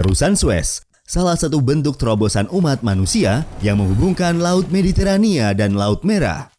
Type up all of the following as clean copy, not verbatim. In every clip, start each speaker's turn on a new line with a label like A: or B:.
A: Terusan Suez, salah satu bentuk terobosan umat manusia yang menghubungkan Laut Mediterania dan Laut Merah.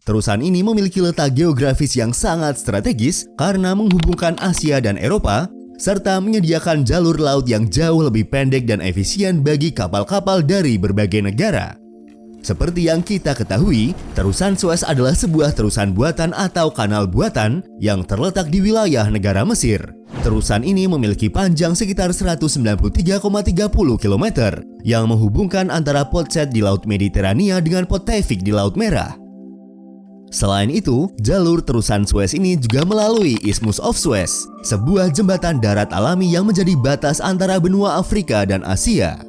A: Terusan ini memiliki letak geografis yang sangat strategis karena menghubungkan Asia dan Eropa, serta menyediakan jalur laut yang jauh lebih pendek dan efisien bagi kapal-kapal dari berbagai negara. Seperti yang kita ketahui, Terusan Suez adalah sebuah terusan buatan atau kanal buatan yang terletak di wilayah negara Mesir. Terusan ini memiliki panjang sekitar 193,30 km yang menghubungkan antara Port Said di Laut Mediterania dengan Port Tevfik di Laut Merah. Selain itu, jalur Terusan Suez ini juga melalui Isthmus of Suez, sebuah jembatan darat alami yang menjadi batas antara benua Afrika dan Asia.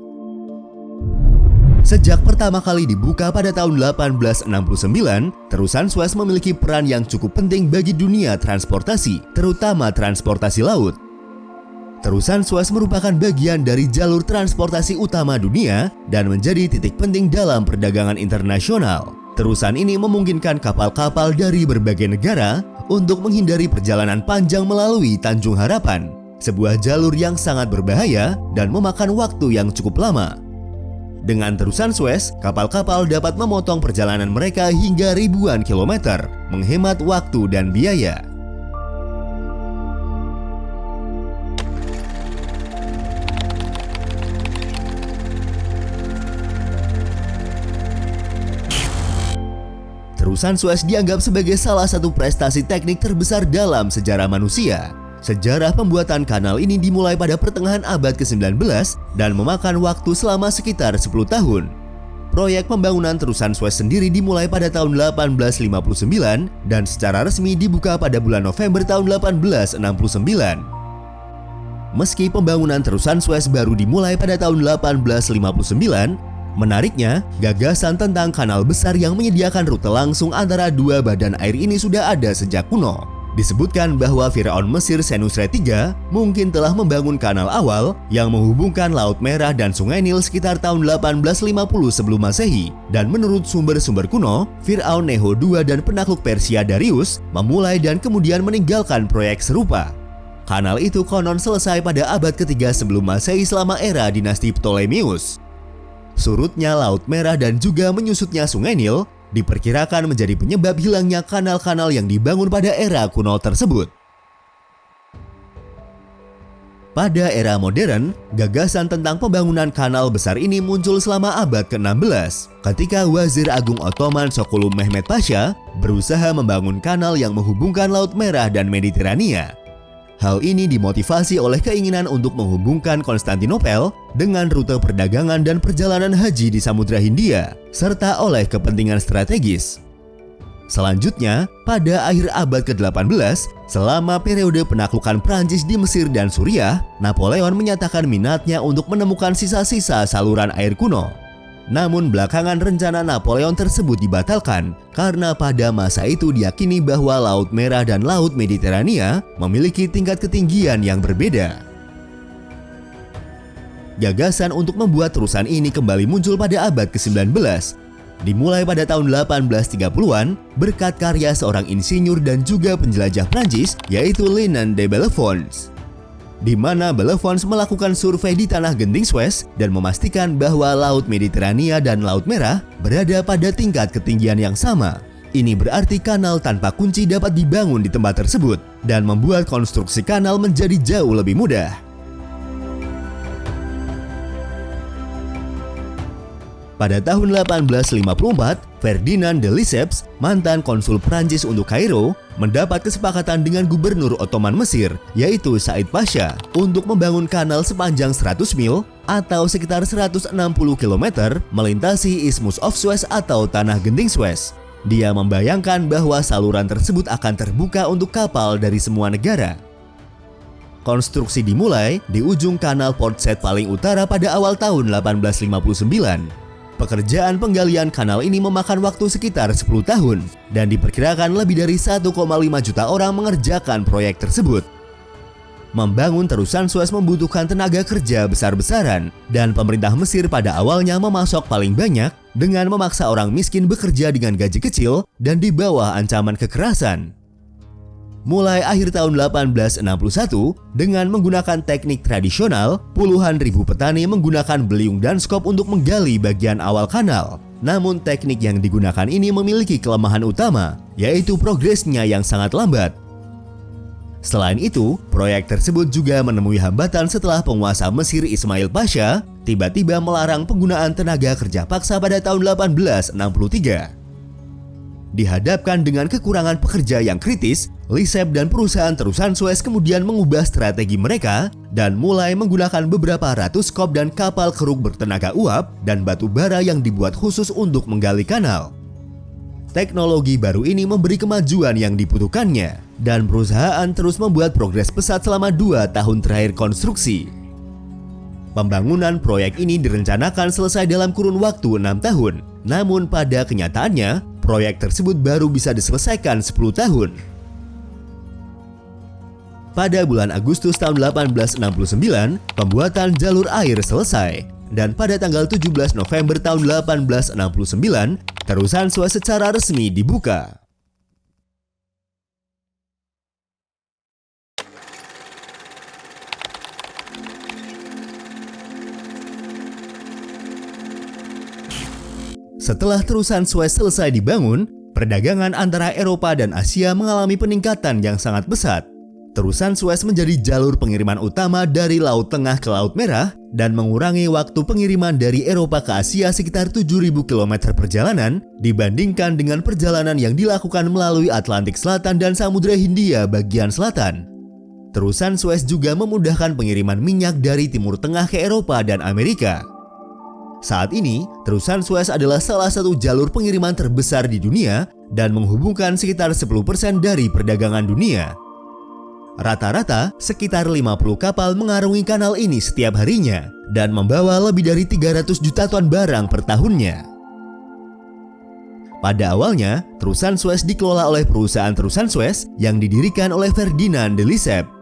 A: Sejak pertama kali dibuka pada tahun 1869, Terusan Suez memiliki peran yang cukup penting bagi dunia transportasi, terutama transportasi laut. Terusan Suez merupakan bagian dari jalur transportasi utama dunia dan menjadi titik penting dalam perdagangan internasional. Terusan ini memungkinkan kapal-kapal dari berbagai negara untuk menghindari perjalanan panjang melalui Tanjung Harapan, sebuah jalur yang sangat berbahaya dan memakan waktu yang cukup lama. Dengan Terusan Suez, kapal-kapal dapat memotong perjalanan mereka hingga ribuan kilometer, menghemat waktu dan biaya. Terusan Suez dianggap sebagai salah satu prestasi teknik terbesar dalam sejarah manusia. Sejarah pembuatan kanal ini dimulai pada pertengahan abad ke-19 dan memakan waktu selama sekitar 10 tahun. Proyek pembangunan Terusan Suez sendiri dimulai pada tahun 1859 dan secara resmi dibuka pada bulan November tahun 1869. Meski pembangunan Terusan Suez baru dimulai pada tahun 1859, menariknya, gagasan tentang kanal besar yang menyediakan rute langsung antara dua badan air ini sudah ada sejak kuno. Disebutkan bahwa Firaun Mesir Senusret III mungkin telah membangun kanal awal yang menghubungkan Laut Merah dan Sungai Nil sekitar tahun 1850 sebelum Masehi. Dan menurut sumber-sumber kuno, Firaun Necho II dan penakluk Persia Darius memulai dan kemudian meninggalkan proyek serupa. Kanal itu konon selesai pada abad ketiga sebelum Masehi selama era dinasti Ptolemeus. Surutnya Laut Merah dan juga menyusutnya Sungai Nil diperkirakan menjadi penyebab hilangnya kanal-kanal yang dibangun pada era kuno tersebut. Pada era modern, gagasan tentang pembangunan kanal besar ini muncul selama abad ke-16 ketika Wazir Agung Ottoman Sokullu Mehmed Pasha berusaha membangun kanal yang menghubungkan Laut Merah dan Mediterania. Hal ini dimotivasi oleh keinginan untuk menghubungkan Konstantinopel dengan rute perdagangan dan perjalanan haji di Samudra Hindia, serta oleh kepentingan strategis. Selanjutnya, pada akhir abad ke-18, selama periode penaklukan Prancis di Mesir dan Suriah, Napoleon menyatakan minatnya untuk menemukan sisa-sisa saluran air kuno. Namun belakangan rencana Napoleon tersebut dibatalkan karena pada masa itu diyakini bahwa Laut Merah dan Laut Mediterania memiliki tingkat ketinggian yang berbeda. Gagasan untuk membuat terusan ini kembali muncul pada abad ke-19. Dimulai pada tahun 1830-an berkat karya seorang insinyur dan juga penjelajah Prancis yaitu Linon de Bellefonds, di mana Bellefonds melakukan survei di tanah genting Suez dan memastikan bahwa Laut Mediterania dan Laut Merah berada pada tingkat ketinggian yang sama. Ini berarti kanal tanpa kunci dapat dibangun di tempat tersebut dan membuat konstruksi kanal menjadi jauh lebih mudah. Pada tahun 1854, Ferdinand de Lesseps, mantan konsul Prancis untuk Kairo, mendapat kesepakatan dengan gubernur Ottoman Mesir, yaitu Said Pasha, untuk membangun kanal sepanjang 100 mil atau sekitar 160 km melintasi Isthmus of Suez atau Tanah Genting Suez. Dia membayangkan bahwa saluran tersebut akan terbuka untuk kapal dari semua negara. Konstruksi dimulai di ujung kanal Port Said paling utara pada awal tahun 1859. Pekerjaan penggalian kanal ini memakan waktu sekitar 10 tahun dan diperkirakan lebih dari 1,5 juta orang mengerjakan proyek tersebut. Membangun terusan Suez membutuhkan tenaga kerja besar-besaran dan pemerintah Mesir pada awalnya memasok paling banyak dengan memaksa orang miskin bekerja dengan gaji kecil dan di bawah ancaman kekerasan. Mulai akhir tahun 1861, dengan menggunakan teknik tradisional, puluhan ribu petani menggunakan beliung dan skop untuk menggali bagian awal kanal. Namun teknik yang digunakan ini memiliki kelemahan utama, yaitu progresnya yang sangat lambat. Selain itu, proyek tersebut juga menemui hambatan setelah penguasa Mesir Ismail Pasha tiba-tiba melarang penggunaan tenaga kerja paksa pada tahun 1863. Dihadapkan dengan kekurangan pekerja yang kritis, Lesseps dan perusahaan terusan Suez kemudian mengubah strategi mereka dan mulai menggunakan beberapa ratus skop dan kapal keruk bertenaga uap dan batu bara yang dibuat khusus untuk menggali kanal. Teknologi baru ini memberi kemajuan yang dibutuhkannya, dan perusahaan terus membuat progres pesat selama 2 tahun terakhir konstruksi. Pembangunan proyek ini direncanakan selesai dalam kurun waktu 6 tahun, namun pada kenyataannya, proyek tersebut baru bisa diselesaikan 10 tahun. Pada bulan Agustus tahun 1869, pembuatan jalur air selesai, dan pada tanggal 17 November tahun 1869, terusan Suez secara resmi dibuka. Setelah terusan Suez selesai dibangun, perdagangan antara Eropa dan Asia mengalami peningkatan yang sangat pesat. Terusan Suez menjadi jalur pengiriman utama dari Laut Tengah ke Laut Merah dan mengurangi waktu pengiriman dari Eropa ke Asia sekitar 7.000 km perjalanan dibandingkan dengan perjalanan yang dilakukan melalui Atlantik Selatan dan Samudra Hindia bagian selatan. Terusan Suez juga memudahkan pengiriman minyak dari Timur Tengah ke Eropa dan Amerika. Saat ini, terusan Suez adalah salah satu jalur pengiriman terbesar di dunia dan menghubungkan sekitar 10% dari perdagangan dunia. Rata-rata, sekitar 50 kapal mengarungi kanal ini setiap harinya dan membawa lebih dari 300 juta ton barang per tahunnya. Pada awalnya, terusan Suez dikelola oleh perusahaan terusan Suez yang didirikan oleh Ferdinand de Lesseps.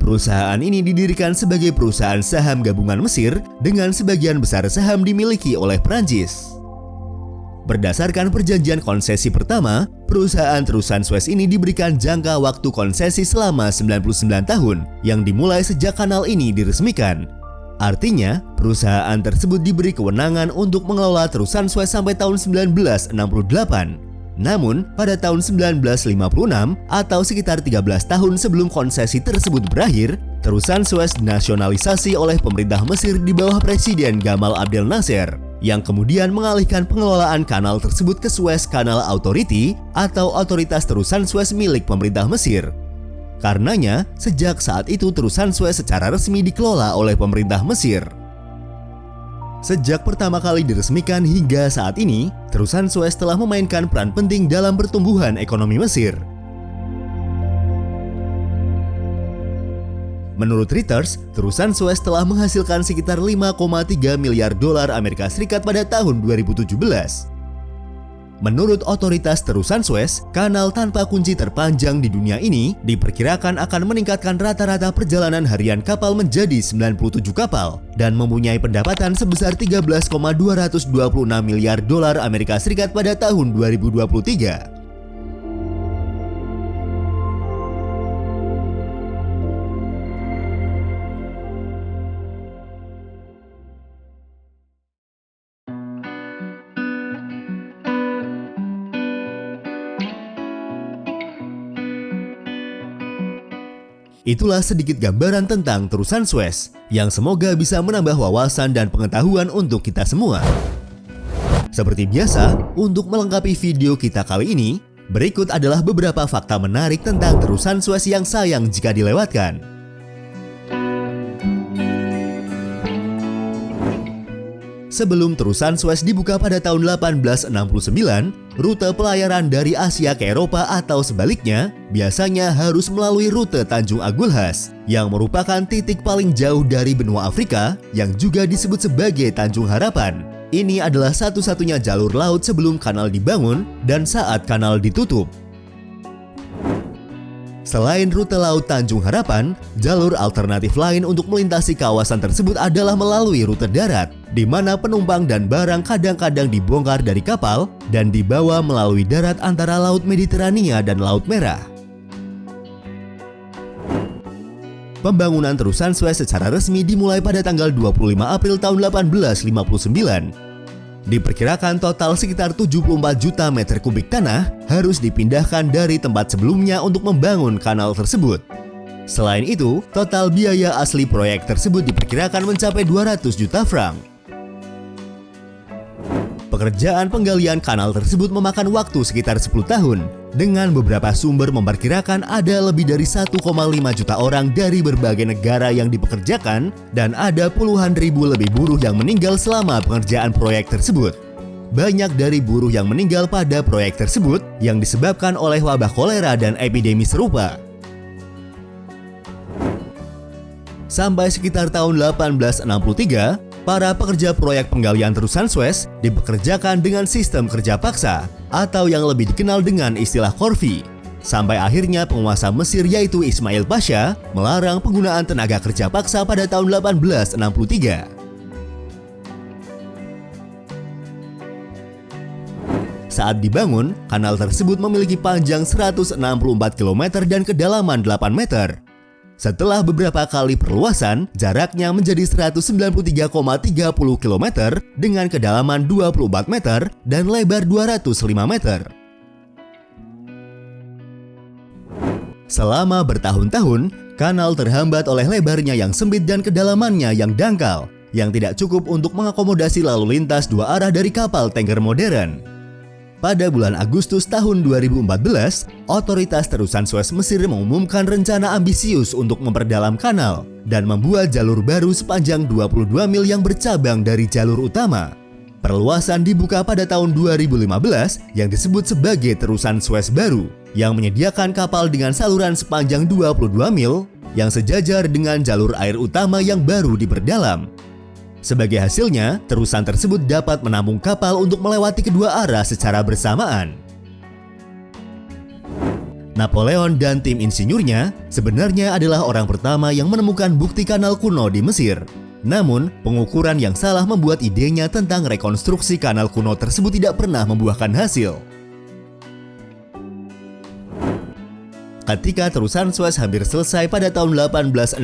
A: Perusahaan ini didirikan sebagai perusahaan saham gabungan Mesir dengan sebagian besar saham dimiliki oleh Prancis. Berdasarkan perjanjian konsesi pertama, perusahaan terusan Suez ini diberikan jangka waktu konsesi selama 99 tahun yang dimulai sejak kanal ini diresmikan. Artinya, perusahaan tersebut diberi kewenangan untuk mengelola terusan Suez sampai tahun 1968. Namun, pada tahun 1956 atau sekitar 13 tahun sebelum konsesi tersebut berakhir, terusan Suez dinasionalisasi oleh pemerintah Mesir di bawah Presiden Gamal Abdel Nasser, yang kemudian mengalihkan pengelolaan kanal tersebut ke Suez Canal Authority atau otoritas terusan Suez milik pemerintah Mesir. Karenanya, sejak saat itu terusan Suez secara resmi dikelola oleh pemerintah Mesir. Sejak pertama kali diresmikan hingga saat ini, terusan Suez telah memainkan peran penting dalam pertumbuhan ekonomi Mesir. Menurut Reuters, terusan Suez telah menghasilkan sekitar 5,3 miliar dolar Amerika Serikat pada tahun 2017. Menurut otoritas terusan Suez, kanal tanpa kunci terpanjang di dunia ini diperkirakan akan meningkatkan rata-rata perjalanan harian kapal menjadi 97 kapal dan mempunyai pendapatan sebesar 13,226 miliar dolar Amerika Serikat pada tahun 2023. Itulah sedikit gambaran tentang terusan Suez yang semoga bisa menambah wawasan dan pengetahuan untuk kita semua. Seperti biasa, untuk melengkapi video kita kali ini, berikut adalah beberapa fakta menarik tentang terusan Suez yang sayang jika dilewatkan. Sebelum terusan Suez dibuka pada tahun 1869, rute pelayaran dari Asia ke Eropa atau sebaliknya biasanya harus melalui rute Tanjung Agulhas yang merupakan titik paling jauh dari benua Afrika yang juga disebut sebagai Tanjung Harapan. Ini adalah satu-satunya jalur laut sebelum kanal dibangun dan saat kanal ditutup. Selain rute laut Tanjung Harapan, jalur alternatif lain untuk melintasi kawasan tersebut adalah melalui rute darat, di mana penumpang dan barang kadang-kadang dibongkar dari kapal dan dibawa melalui darat antara Laut Mediterania dan Laut Merah. Pembangunan terusan Suez secara resmi dimulai pada tanggal 25 April tahun 1859. Diperkirakan total sekitar 74 juta meter kubik tanah harus dipindahkan dari tempat sebelumnya untuk membangun kanal tersebut. Selain itu, total biaya asli proyek tersebut diperkirakan mencapai 200 juta franc. Pekerjaan penggalian kanal tersebut memakan waktu sekitar 10 tahun. Dengan beberapa sumber memperkirakan ada lebih dari 1,5 juta orang dari berbagai negara yang dipekerjakan dan ada puluhan ribu lebih buruh yang meninggal selama pengerjaan proyek tersebut. Banyak dari buruh yang meninggal pada proyek tersebut yang disebabkan oleh wabah kolera dan epidemi serupa. Sampai sekitar tahun 1863, para pekerja proyek penggalian terusan Suez dipekerjakan dengan sistem kerja paksa atau yang lebih dikenal dengan istilah Corvée. Sampai akhirnya penguasa Mesir yaitu Ismail Pasha melarang penggunaan tenaga kerja paksa pada tahun 1863. Saat dibangun, kanal tersebut memiliki panjang 164 km dan kedalaman 8 meter. Setelah beberapa kali perluasan, jaraknya menjadi 193,30 km dengan kedalaman 24 meter dan lebar 205 meter. Selama bertahun-tahun, kanal terhambat oleh lebarnya yang sempit dan kedalamannya yang dangkal, yang tidak cukup untuk mengakomodasi lalu lintas dua arah dari kapal tanker modern. Pada bulan Agustus tahun 2014, otoritas terusan Suez Mesir mengumumkan rencana ambisius untuk memperdalam kanal dan membuat jalur baru sepanjang 22 mil yang bercabang dari jalur utama. Perluasan dibuka pada tahun 2015 yang disebut sebagai terusan Suez baru, yang menyediakan kapal dengan saluran sepanjang 22 mil yang sejajar dengan jalur air utama yang baru diperdalam. Sebagai hasilnya, terusan tersebut dapat menampung kapal untuk melewati kedua arah secara bersamaan. Napoleon dan tim insinyurnya sebenarnya adalah orang pertama yang menemukan bukti kanal kuno di Mesir. Namun, pengukuran yang salah membuat idenya tentang rekonstruksi kanal kuno tersebut tidak pernah membuahkan hasil. Ketika terusan Suez hampir selesai pada tahun 1869,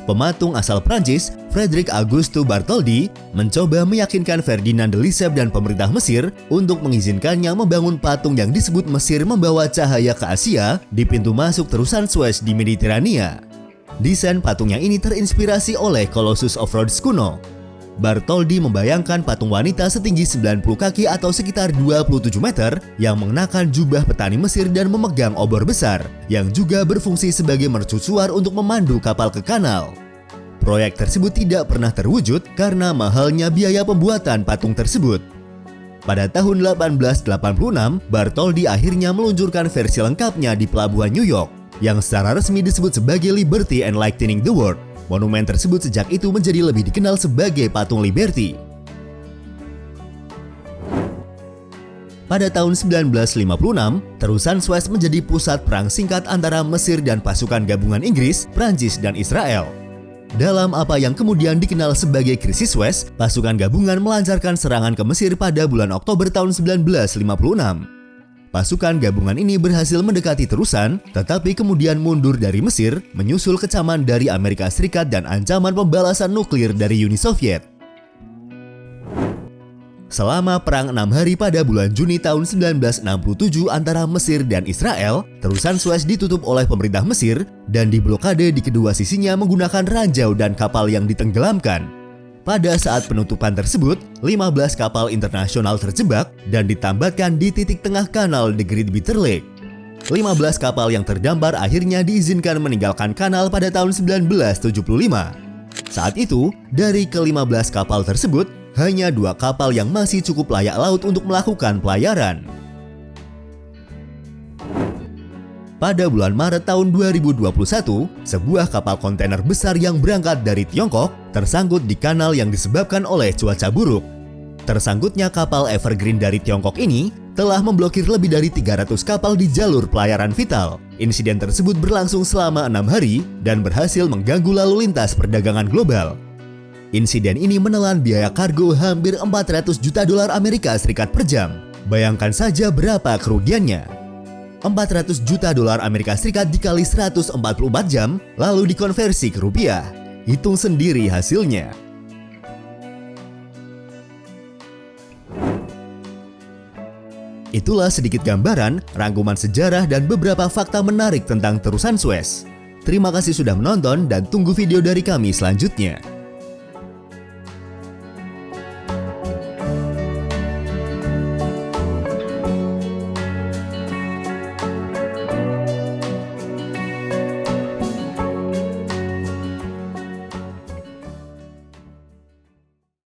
A: pematung asal Prancis, Frédéric Auguste Bartholdi, mencoba meyakinkan Ferdinand de Lesseps dan pemerintah Mesir untuk mengizinkannya membangun patung yang disebut Mesir membawa cahaya ke Asia di pintu masuk terusan Suez di Mediterania. Desain patungnya ini terinspirasi oleh Colossus of Rhodes kuno. Bartholdi membayangkan patung wanita setinggi 90 kaki atau sekitar 27 meter yang mengenakan jubah petani Mesir dan memegang obor besar yang juga berfungsi sebagai mercusuar untuk memandu kapal ke kanal. Proyek tersebut tidak pernah terwujud karena mahalnya biaya pembuatan patung tersebut. Pada tahun 1886, Bartholdi akhirnya meluncurkan versi lengkapnya di pelabuhan New York yang secara resmi disebut sebagai Liberty Enlightening the World. Monumen tersebut sejak itu menjadi lebih dikenal sebagai patung Liberty. Pada tahun 1956, terusan Suez menjadi pusat perang singkat antara Mesir dan pasukan gabungan Inggris, Prancis, dan Israel. Dalam apa yang kemudian dikenal sebagai krisis Suez, pasukan gabungan melancarkan serangan ke Mesir pada bulan Oktober tahun 1956. Pasukan gabungan ini berhasil mendekati terusan, tetapi kemudian mundur dari Mesir, menyusul kecaman dari Amerika Serikat dan ancaman pembalasan nuklir dari Uni Soviet. Selama perang 6 hari pada bulan Juni tahun 1967 antara Mesir dan Israel, terusan Suez ditutup oleh pemerintah Mesir dan diblokade di kedua sisinya menggunakan ranjau dan kapal yang ditenggelamkan. Pada saat penutupan tersebut, 15 kapal internasional terjebak dan ditambatkan di titik tengah kanal The Great Bitter Lake. 15 kapal yang terdampar akhirnya diizinkan meninggalkan kanal pada tahun 1975. Saat itu, dari ke-15 kapal tersebut, hanya 2 kapal yang masih cukup layak laut untuk melakukan pelayaran. Pada bulan Maret tahun 2021, sebuah kapal kontainer besar yang berangkat dari Tiongkok tersangkut di kanal yang disebabkan oleh cuaca buruk. Tersangkutnya kapal Evergreen dari Tiongkok ini telah memblokir lebih dari 300 kapal di jalur pelayaran vital. Insiden tersebut berlangsung selama 6 hari dan berhasil mengganggu lalu lintas perdagangan global. Insiden ini menelan biaya kargo hampir 400 juta dolar Amerika Serikat per jam. Bayangkan saja berapa kerugiannya. 400 juta dolar Amerika Serikat dikali 144 jam, lalu dikonversi ke rupiah. Hitung sendiri hasilnya. Itulah sedikit gambaran, rangkuman sejarah dan beberapa fakta menarik tentang terusan Suez. Terima kasih sudah menonton dan tunggu video dari kami selanjutnya.